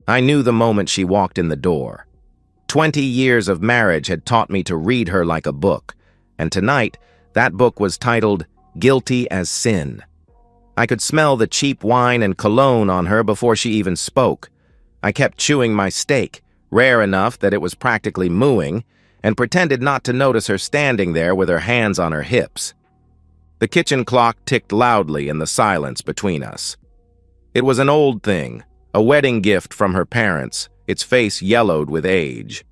I knew the moment she walked in the door. 20 years of marriage had taught me to read her like a book, and tonight, that book was titled Guilty as Sin. I could smell the cheap wine and cologne on her before she even spoke. I kept chewing my steak, rare enough that it was practically mooing, and pretended not to notice her standing there with her hands on her hips. The kitchen clock ticked loudly in the silence between us. It was an old thing, a wedding gift from her parents, its face yellowed with age.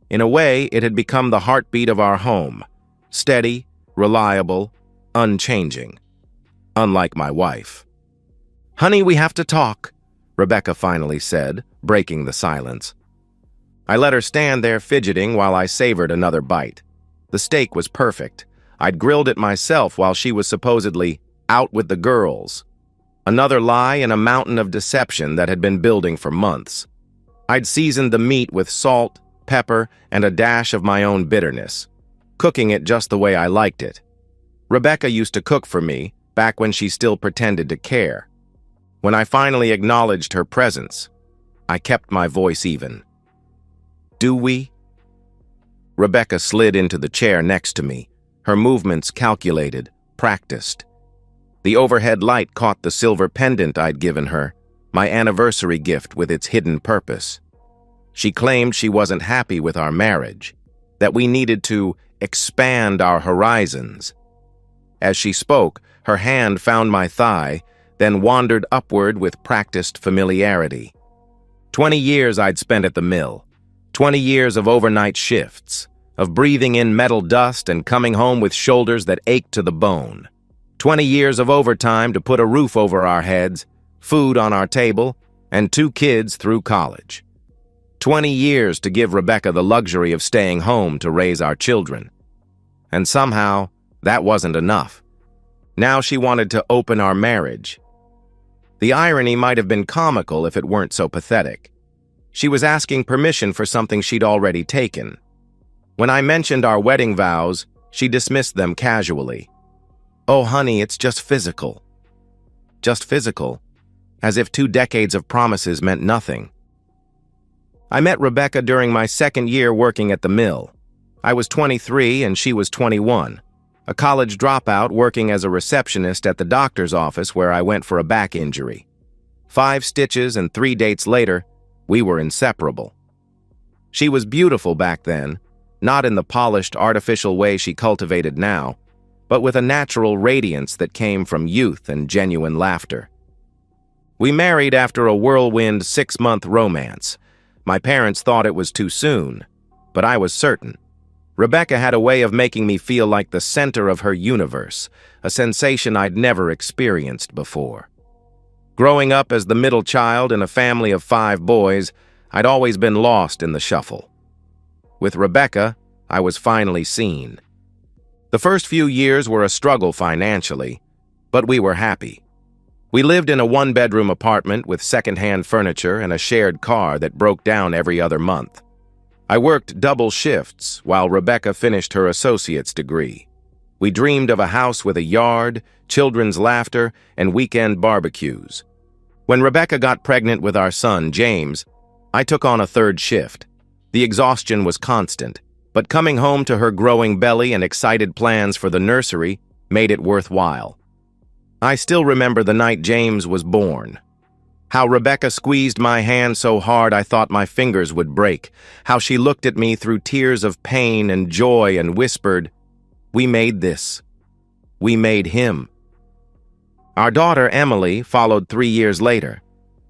In a way, it had become the heartbeat of our home, steady, reliable, unchanging. Unlike my wife. "Honey, we have to talk," Rebecca finally said, breaking the silence. I let her stand there fidgeting while I savored another bite. The steak was perfect. I'd grilled it myself while she was supposedly out with the girls. Another lie in a mountain of deception that had been building for months. I'd seasoned the meat with salt, pepper, and a dash of my own bitterness, cooking it just the way I liked it. Rebecca used to cook for me, back when she still pretended to care. When I finally acknowledged her presence, I kept my voice even. "Do we?" Rebecca slid into the chair next to me, her movements calculated, practiced. The overhead light caught the silver pendant I'd given her, my anniversary gift with its hidden purpose. She claimed she wasn't happy with our marriage, that we needed to expand our horizons. As she spoke, her hand found my thigh, then wandered upward with practiced familiarity. 20 years I'd spent at the mill. 20 years of overnight shifts, of breathing in metal dust and coming home with shoulders that ached to the bone. 20 years of overtime to put a roof over our heads, food on our table, and 2 kids through college. 20 years to give Rebecca the luxury of staying home to raise our children. And somehow, that wasn't enough. Now she wanted to open our marriage. The irony might have been comical if it weren't so pathetic. She was asking permission for something she'd already taken. When I mentioned our wedding vows, she dismissed them casually. "Oh, honey, it's just physical." Just physical, as if 2 decades of promises meant nothing. I met Rebecca during my second year working at the mill. I was 23 and she was 21. A college dropout working as a receptionist at the doctor's office where I went for a back injury. 5 stitches and 3 dates later, we were inseparable. She was beautiful back then, not in the polished, artificial way she cultivated now, but with a natural radiance that came from youth and genuine laughter. We married after a whirlwind 6-month romance. My parents thought it was too soon, but I was certain. Rebecca had a way of making me feel like the center of her universe, a sensation I'd never experienced before. Growing up as the middle child in a family of 5 boys, I'd always been lost in the shuffle. With Rebecca, I was finally seen. The first few years were a struggle financially, but we were happy. We lived in a 1-bedroom apartment with second-hand furniture and a shared car that broke down every other month. I worked double shifts while Rebecca finished her associate's degree. We dreamed of a house with a yard, children's laughter, and weekend barbecues. When Rebecca got pregnant with our son, James, I took on a 3rd shift. The exhaustion was constant, but coming home to her growing belly and excited plans for the nursery made it worthwhile. I still remember the night James was born. How Rebecca squeezed my hand so hard I thought my fingers would break. How she looked at me through tears of pain and joy and whispered, "We made this. We made him." Our daughter, Emily, followed 3 years later.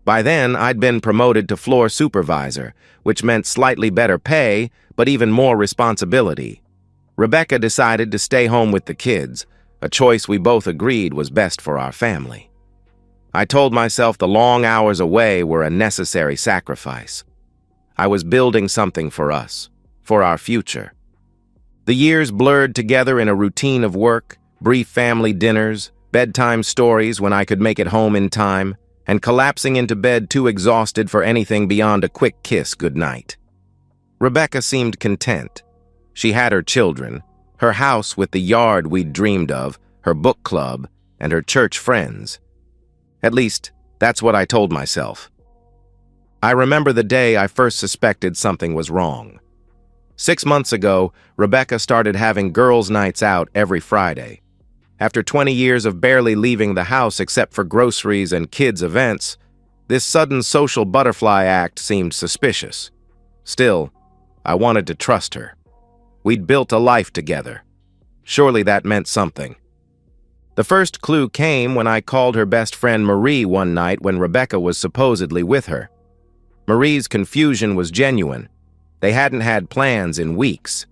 By then, I'd been promoted to floor supervisor, which meant slightly better pay, but even more responsibility. Rebecca decided to stay home with the kids, a choice we both agreed was best for our family. I told myself the long hours away were a necessary sacrifice. I was building something for us, for our future. The years blurred together in a routine of work, brief family dinners, bedtime stories when I could make it home in time, and collapsing into bed too exhausted for anything beyond a quick kiss goodnight. Rebecca seemed content. She had her children, her house with the yard we'd dreamed of, her book club, and her church friends. At least, that's what I told myself. I remember the day I first suspected something was wrong. 6 months ago, Rebecca started having girls' nights out every Friday. After 20 years of barely leaving the house except for groceries and kids' events, this sudden social butterfly act seemed suspicious. Still, I wanted to trust her. We'd built a life together. Surely that meant something. The first clue came when I called her best friend Marie one night when Rebecca was supposedly with her. Marie's confusion was genuine. They hadn't had plans in weeks.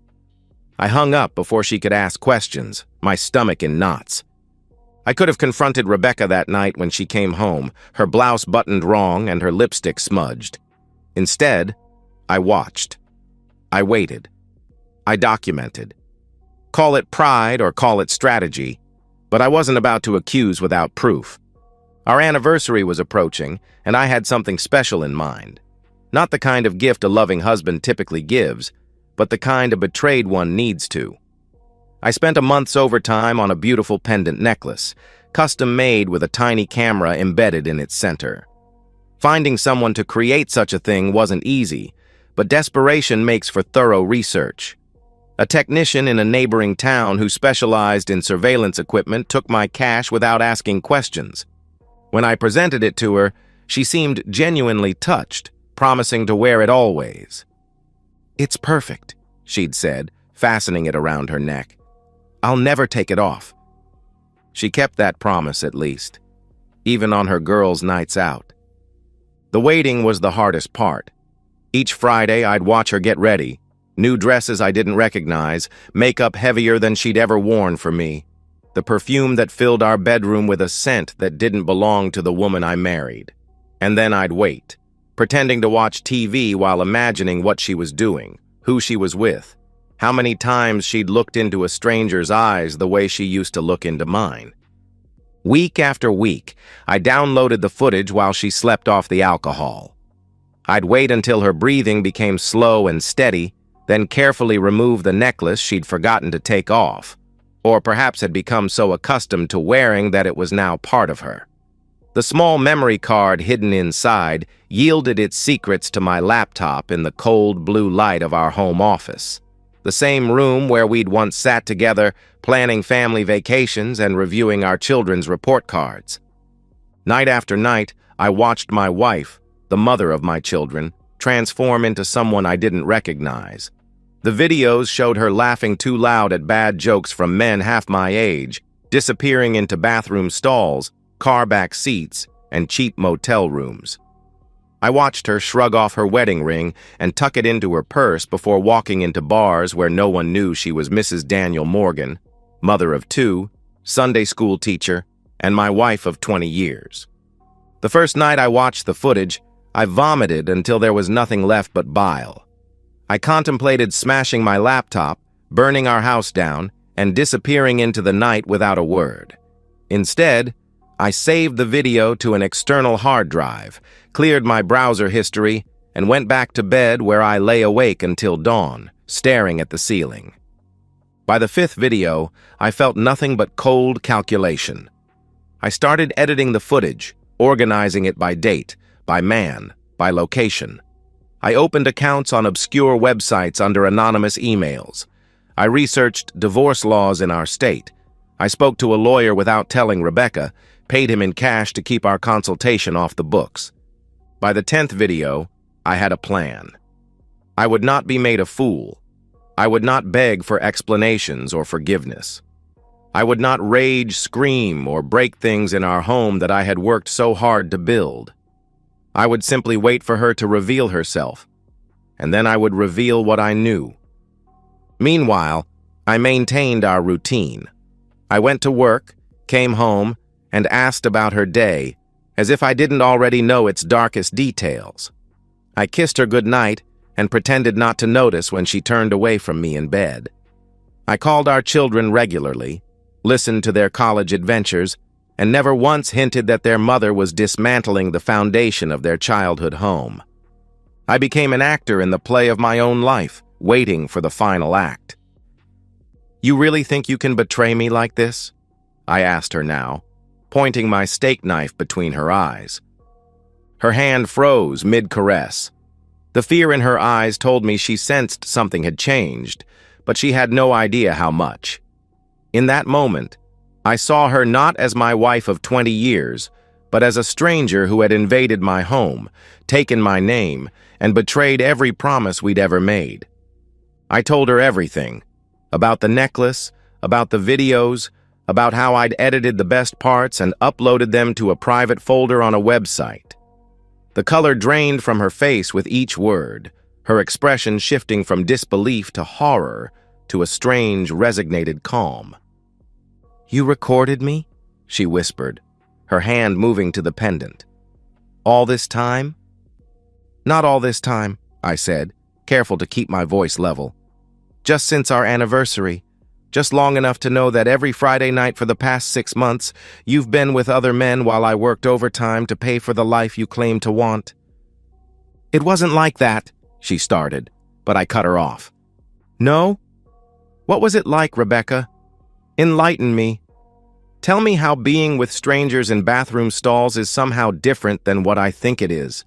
I hung up before she could ask questions, my stomach in knots. I could have confronted Rebecca that night when she came home, her blouse buttoned wrong and her lipstick smudged. Instead, I watched. I waited. I documented. Call it pride or call it strategy, but I wasn't about to accuse without proof. Our anniversary was approaching, and I had something special in mind. Not the kind of gift a loving husband typically gives, but the kind a betrayed one needs to. I spent a month's overtime on a beautiful pendant necklace, custom-made with a tiny camera embedded in its center. Finding someone to create such a thing wasn't easy, but desperation makes for thorough research. A technician in a neighboring town who specialized in surveillance equipment took my cash without asking questions. When I presented it to her, she seemed genuinely touched, promising to wear it always. "It's perfect," she'd said, fastening it around her neck. "I'll never take it off." She kept that promise at least, even on her girls' nights out. The waiting was the hardest part. Each Friday, I'd watch her get ready. New dresses I didn't recognize, makeup heavier than she'd ever worn for me, the perfume that filled our bedroom with a scent that didn't belong to the woman I married. And then I'd wait, pretending to watch TV while imagining what she was doing, who she was with, how many times she'd looked into a stranger's eyes the way she used to look into mine. Week after week, I downloaded the footage while she slept off the alcohol. I'd wait until her breathing became slow and steady, then carefully remove the necklace she'd forgotten to take off, or perhaps had become so accustomed to wearing that it was now part of her. The small memory card hidden inside yielded its secrets to my laptop in the cold blue light of our home office, the same room where we'd once sat together planning family vacations and reviewing our children's report cards. Night after night, I watched my wife, the mother of my children, transform into someone I didn't recognize. The videos showed her laughing too loud at bad jokes from men half my age, disappearing into bathroom stalls, car back seats, and cheap motel rooms. I watched her shrug off her wedding ring and tuck it into her purse before walking into bars where no one knew she was Mrs. Daniel Morgan, mother of 2, Sunday school teacher, and my wife of 20 years. The first night I watched the footage, I vomited until there was nothing left but bile. I contemplated smashing my laptop, burning our house down, and disappearing into the night without a word. Instead, I saved the video to an external hard drive, cleared my browser history, and went back to bed where I lay awake until dawn, staring at the ceiling. By the 5th video, I felt nothing but cold calculation. I started editing the footage, organizing it by date, by man, by location. I opened accounts on obscure websites under anonymous emails. I researched divorce laws in our state. I spoke to a lawyer without telling Rebecca, paid him in cash to keep our consultation off the books. By the 10th video, I had a plan. I would not be made a fool. I would not beg for explanations or forgiveness. I would not rage, scream, or break things in our home that I had worked so hard to build. I would simply wait for her to reveal herself, and then I would reveal what I knew. Meanwhile, I maintained our routine. I went to work, came home, and asked about her day, as if I didn't already know its darkest details. I kissed her goodnight and pretended not to notice when she turned away from me in bed. I called our children regularly, listened to their college adventures, and never once hinted that their mother was dismantling the foundation of their childhood home. I became an actor in the play of my own life, waiting for the final act. "You really think you can betray me like this?" I asked her now, pointing my steak knife between her eyes. Her hand froze mid-caress. The fear in her eyes told me she sensed something had changed, but she had no idea how much. In that moment, I saw her not as my wife of 20 years, but as a stranger who had invaded my home, taken my name, and betrayed every promise we'd ever made. I told her everything, about the necklace, about the videos, about how I'd edited the best parts and uploaded them to a private folder on a website. The color drained from her face with each word, her expression shifting from disbelief to horror to a strange, resignated calm. "You recorded me?" she whispered, her hand moving to the pendant. "All this time?" "Not all this time," I said, careful to keep my voice level. "Just since our anniversary. Just long enough to know that every Friday night for the past 6 months, you've been with other men while I worked overtime to pay for the life you claim to want." "It wasn't like that," she started, but I cut her off. "No? What was it like, Rebecca? Enlighten me. Tell me how being with strangers in bathroom stalls is somehow different than what I think it is."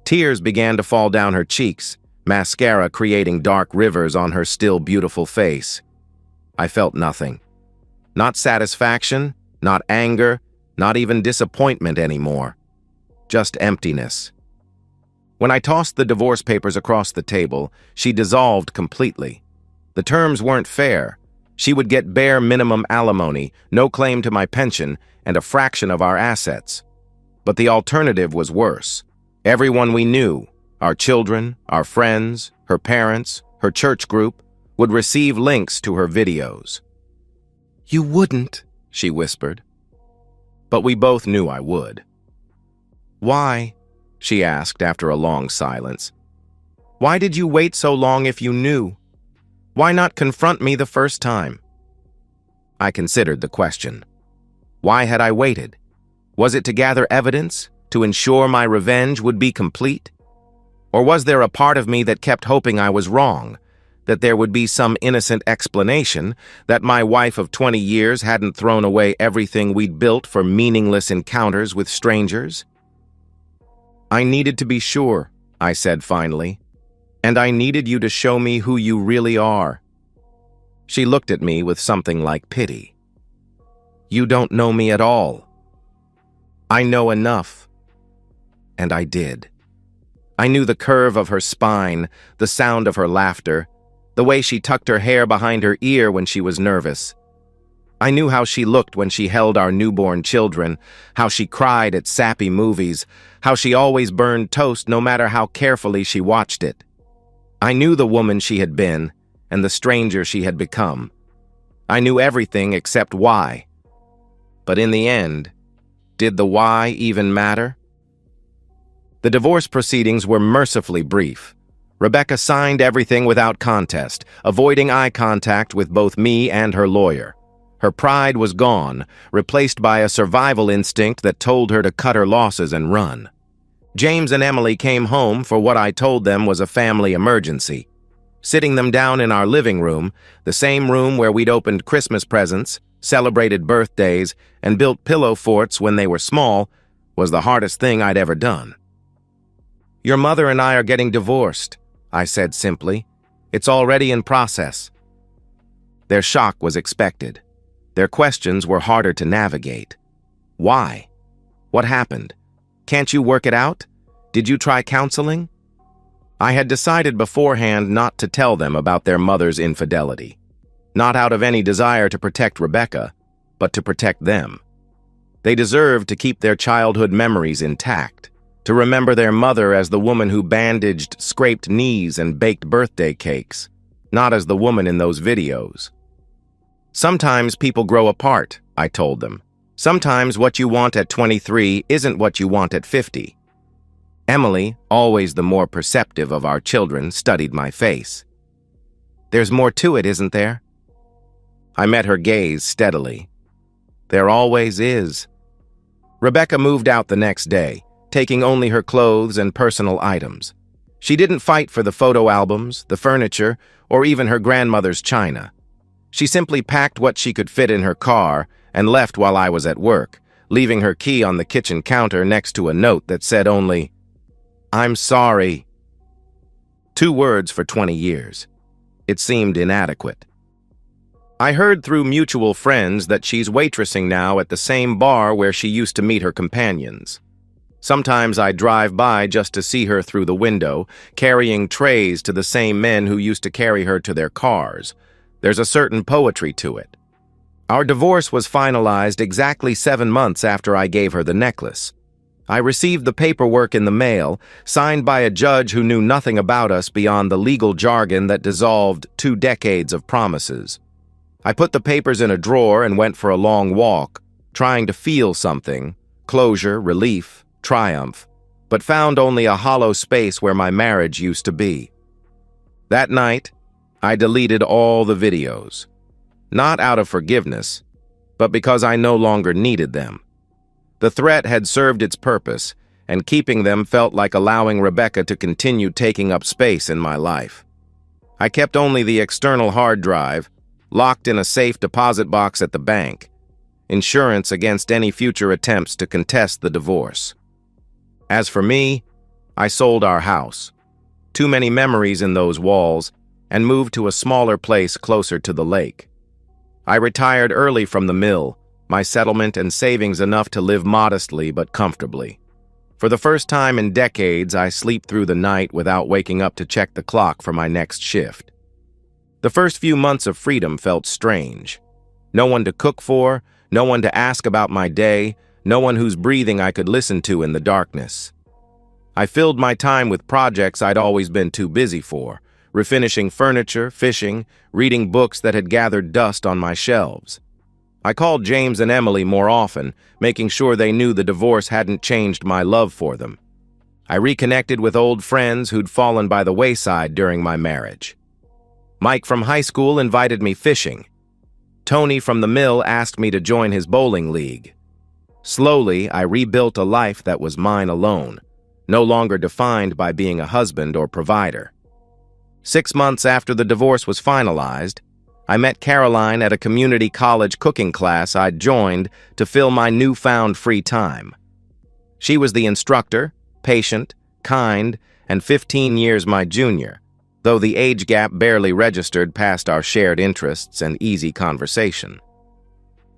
Tears began to fall down her cheeks, mascara creating dark rivers on her still beautiful face. I felt nothing. Not satisfaction, not anger, not even disappointment anymore. Just emptiness. When I tossed the divorce papers across the table, she dissolved completely. The terms weren't fair. She would get bare minimum alimony, no claim to my pension, and a fraction of our assets. But the alternative was worse. Everyone we knew, our children, our friends, her parents, her church group, would receive links to her videos. "You wouldn't," she whispered. But we both knew I would. "Why?" she asked after a long silence. "Why did you wait so long if you knew? Why not confront me the first time?" I considered the question. Why had I waited? Was it to gather evidence, to ensure my revenge would be complete? Or was there a part of me that kept hoping I was wrong, that there would be some innocent explanation, that my wife of 20 years hadn't thrown away everything we'd built for meaningless encounters with strangers? "I needed to be sure," I said finally, "and I needed you to show me who you really are." She looked at me with something like pity. "You don't know me at all." "I know enough." And I did. I knew the curve of her spine, the sound of her laughter, the way she tucked her hair behind her ear when she was nervous. I knew how she looked when she held our newborn children, how she cried at sappy movies, how she always burned toast no matter how carefully she watched it. I knew the woman she had been and the stranger she had become. I knew everything except why. But in the end, did the why even matter? The divorce proceedings were mercifully brief. Rebecca signed everything without contest, avoiding eye contact with both me and her lawyer. Her pride was gone, replaced by a survival instinct that told her to cut her losses and run. James and Emily came home for what I told them was a family emergency. Sitting them down in our living room, the same room where we'd opened Christmas presents, celebrated birthdays, and built pillow forts when they were small, was the hardest thing I'd ever done. "Your mother and I are getting divorced," I said simply. "It's already in process." Their shock was expected. Their questions were harder to navigate. Why? What happened? Can't you work it out? Did you try counseling? I had decided beforehand not to tell them about their mother's infidelity. Not out of any desire to protect Rebecca, but to protect them. They deserved to keep their childhood memories intact, to remember their mother as the woman who bandaged scraped knees and baked birthday cakes, not as the woman in those videos. "Sometimes people grow apart," I told them. "Sometimes what you want at 23 isn't what you want at 50. Emily, always the more perceptive of our children, studied my face. "There's more to it, isn't there?" I met her gaze steadily. "There always is." Rebecca moved out the next day, taking only her clothes and personal items. She didn't fight for the photo albums, the furniture, or even her grandmother's china. She simply packed what she could fit in her car and left while I was at work, leaving her key on the kitchen counter next to a note that said only, "I'm sorry." 2 words for 20 years. It seemed inadequate. I heard through mutual friends that she's waitressing now at the same bar where she used to meet her companions. Sometimes I drive by just to see her through the window, carrying trays to the same men who used to carry her to their cars. There's a certain poetry to it. Our divorce was finalized exactly 7 months after I gave her the necklace. I received the paperwork in the mail, signed by a judge who knew nothing about us beyond the legal jargon that dissolved 2 decades of promises. I put the papers in a drawer and went for a long walk, trying to feel something, closure, relief, triumph, but found only a hollow space where my marriage used to be. That night, I deleted all the videos, not out of forgiveness, but because I no longer needed them. The threat had served its purpose, and keeping them felt like allowing Rebecca to continue taking up space in my life. I kept only the external hard drive, locked in a safe deposit box at the bank, insurance against any future attempts to contest the divorce. As for me, I sold our house. Too many memories in those walls, and moved to a smaller place closer to the lake. I retired early from the mill, my settlement and savings enough to live modestly but comfortably. For the first time in decades, I sleep through the night without waking up to check the clock for my next shift. The first few months of freedom felt strange. No one to cook for, no one to ask about my day, no one whose breathing I could listen to in the darkness. I filled my time with projects I'd always been too busy for, refinishing furniture, fishing, reading books that had gathered dust on my shelves. I called James and Emily more often, making sure they knew the divorce hadn't changed my love for them. I reconnected with old friends who'd fallen by the wayside during my marriage. Mike from high school invited me fishing. Tony from the mill asked me to join his bowling league. Slowly, I rebuilt a life that was mine alone, no longer defined by being a husband or provider. 6 months after the divorce was finalized, I met Caroline at a community college cooking class I'd joined to fill my newfound free time. She was the instructor, patient, kind, and 15 years my junior, though the age gap barely registered past our shared interests and easy conversation.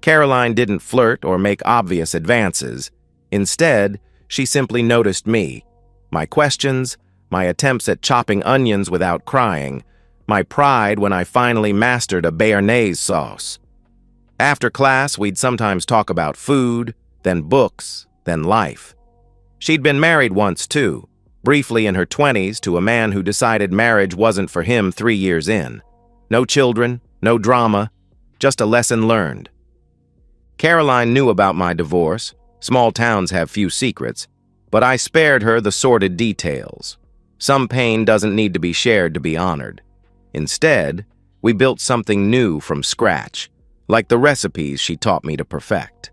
Caroline didn't flirt or make obvious advances. Instead, she simply noticed me, my questions, my attempts at chopping onions without crying, my pride when I finally mastered a béarnaise sauce. After class, we'd sometimes talk about food, then books, then life. She'd been married once, too, briefly in her 20s to a man who decided marriage wasn't for him 3 years in. No children, no drama, just a lesson learned. Caroline knew about my divorce. Small towns have few secrets, but I spared her the sordid details. Some pain doesn't need to be shared to be honored. Instead, we built something new from scratch, like the recipes she taught me to perfect.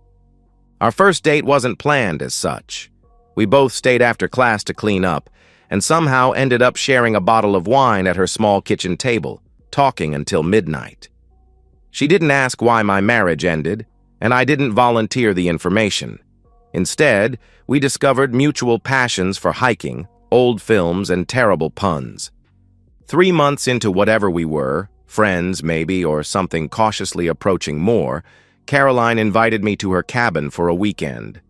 Our first date wasn't planned as such. We both stayed after class to clean up, and somehow ended up sharing a bottle of wine at her small kitchen table, talking until midnight. She didn't ask why my marriage ended, and I didn't volunteer the information. Instead, we discovered mutual passions for hiking, old films, and terrible puns. 3 months into whatever we were, friends maybe, or something cautiously approaching more, Caroline invited me to her cabin for a weekend.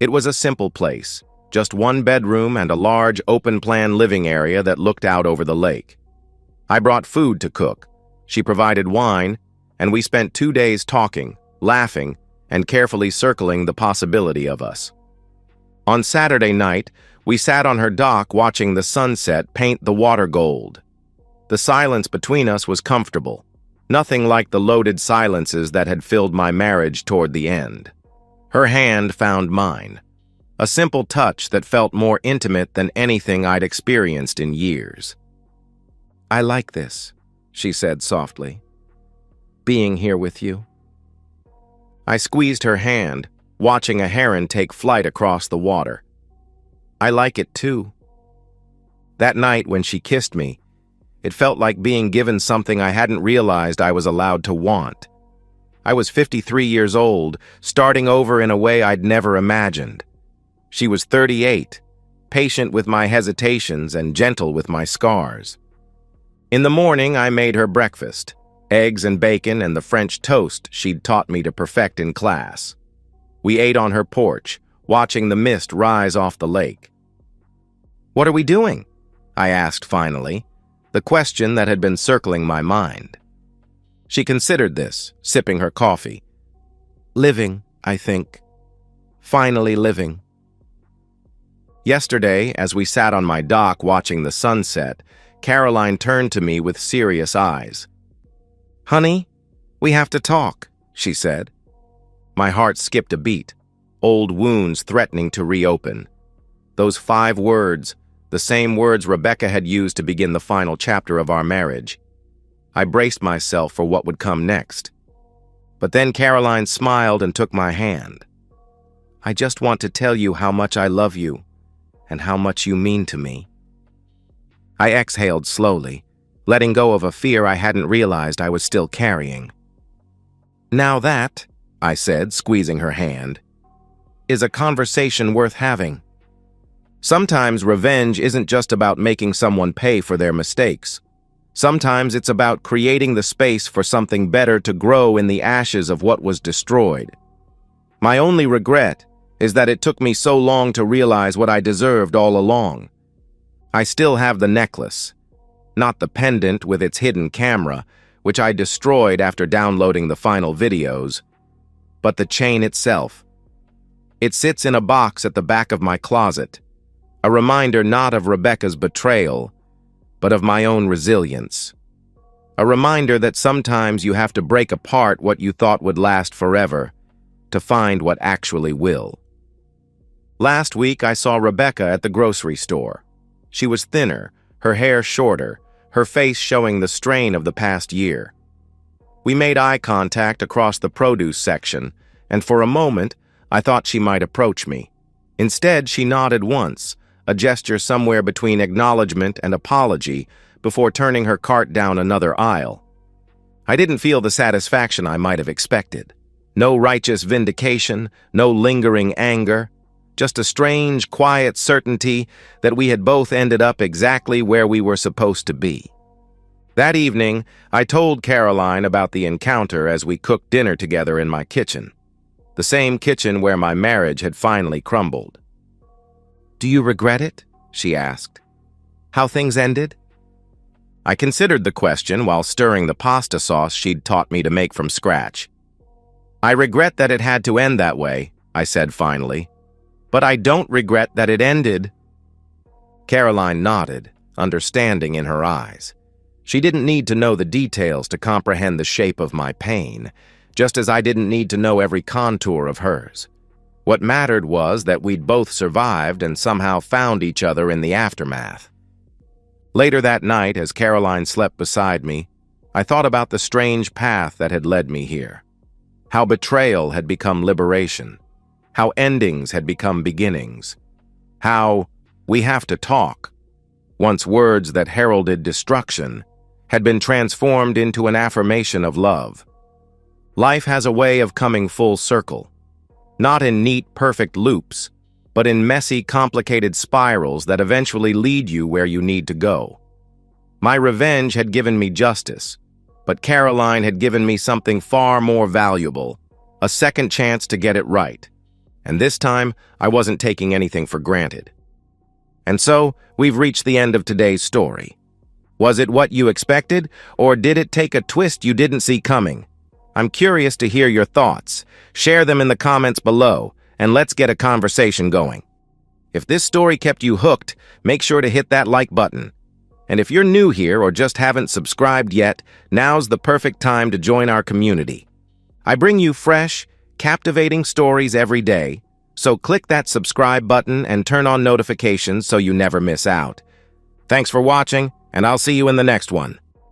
It was a simple place, just 1 bedroom and a large open-plan living area that looked out over the lake. I brought food to cook, she provided wine, and we spent 2 days talking, laughing, and carefully circling the possibility of us. On Saturday night, we sat on her dock watching the sunset paint the water gold. The silence between us was comfortable, nothing like the loaded silences that had filled my marriage toward the end. Her hand found mine, a simple touch that felt more intimate than anything I'd experienced in years. "I like this," she said softly, "being here with you." I squeezed her hand, watching a heron take flight across the water. "I like it too." That night when she kissed me, it felt like being given something I hadn't realized I was allowed to want. I was 53 years old, starting over in a way I'd never imagined. She was 38, patient with my hesitations and gentle with my scars. In the morning, I made her breakfast, eggs and bacon and the French toast she'd taught me to perfect in class. We ate on her porch, watching the mist rise off the lake. "What are we doing?" I asked finally, the question that had been circling my mind. She considered this, sipping her coffee. "Living, I think. Finally living." Yesterday, as we sat on my dock watching the sunset, Caroline turned to me with serious eyes. "Honey, we have to talk," she said. My heart skipped a beat, old wounds threatening to reopen. Those 5 words, the same words Rebecca had used to begin the final chapter of our marriage. I braced myself for what would come next. But then Caroline smiled and took my hand. "I just want to tell you how much I love you and how much you mean to me." I exhaled slowly, letting go of a fear I hadn't realized I was still carrying. "Now that," I said, squeezing her hand, "is a conversation worth having. Sometimes revenge isn't just about making someone pay for their mistakes. Sometimes it's about creating the space for something better to grow in the ashes of what was destroyed. My only regret is that it took me so long to realize what I deserved all along. I still have the necklace, not the pendant with its hidden camera, which I destroyed after downloading the final videos, but the chain itself. It sits in a box at the back of my closet, a reminder not of Rebecca's betrayal, but of my own resilience. A reminder that sometimes you have to break apart what you thought would last forever to find what actually will. Last week, I saw Rebecca at the grocery store. She was thinner, her hair shorter, her face showing the strain of the past year. We made eye contact across the produce section, and for a moment, I thought she might approach me. Instead, she nodded once, a gesture somewhere between acknowledgement and apology, before turning her cart down another aisle. I didn't feel the satisfaction I might have expected. No righteous vindication, no lingering anger, just a strange, quiet certainty that we had both ended up exactly where we were supposed to be. That evening, I told Caroline about the encounter as we cooked dinner together in my kitchen, the same kitchen where my marriage had finally crumbled. "Do you regret it?" she asked. "How things ended?" I considered the question while stirring the pasta sauce she'd taught me to make from scratch. "I regret that it had to end that way," I said finally. "But I don't regret that it ended." Caroline nodded, understanding in her eyes. She didn't need to know the details to comprehend the shape of my pain, just as I didn't need to know every contour of hers. What mattered was that we'd both survived and somehow found each other in the aftermath. Later that night, as Caroline slept beside me, I thought about the strange path that had led me here. How betrayal had become liberation. How endings had become beginnings. How "we have to talk," once words that heralded destruction, had been transformed into an affirmation of love. Life has a way of coming full circle. Not in neat, perfect loops, but in messy, complicated spirals that eventually lead you where you need to go. My revenge had given me justice, but Caroline had given me something far more valuable, a second chance to get it right. And this time, I wasn't taking anything for granted. And so, we've reached the end of today's story. Was it what you expected, or did it take a twist you didn't see coming? I'm curious to hear your thoughts. Share them in the comments below, and let's get a conversation going. If this story kept you hooked, make sure to hit that like button. And if you're new here or just haven't subscribed yet, now's the perfect time to join our community. I bring you fresh, captivating stories every day, so click that subscribe button and turn on notifications so you never miss out. Thanks for watching, and I'll see you in the next one.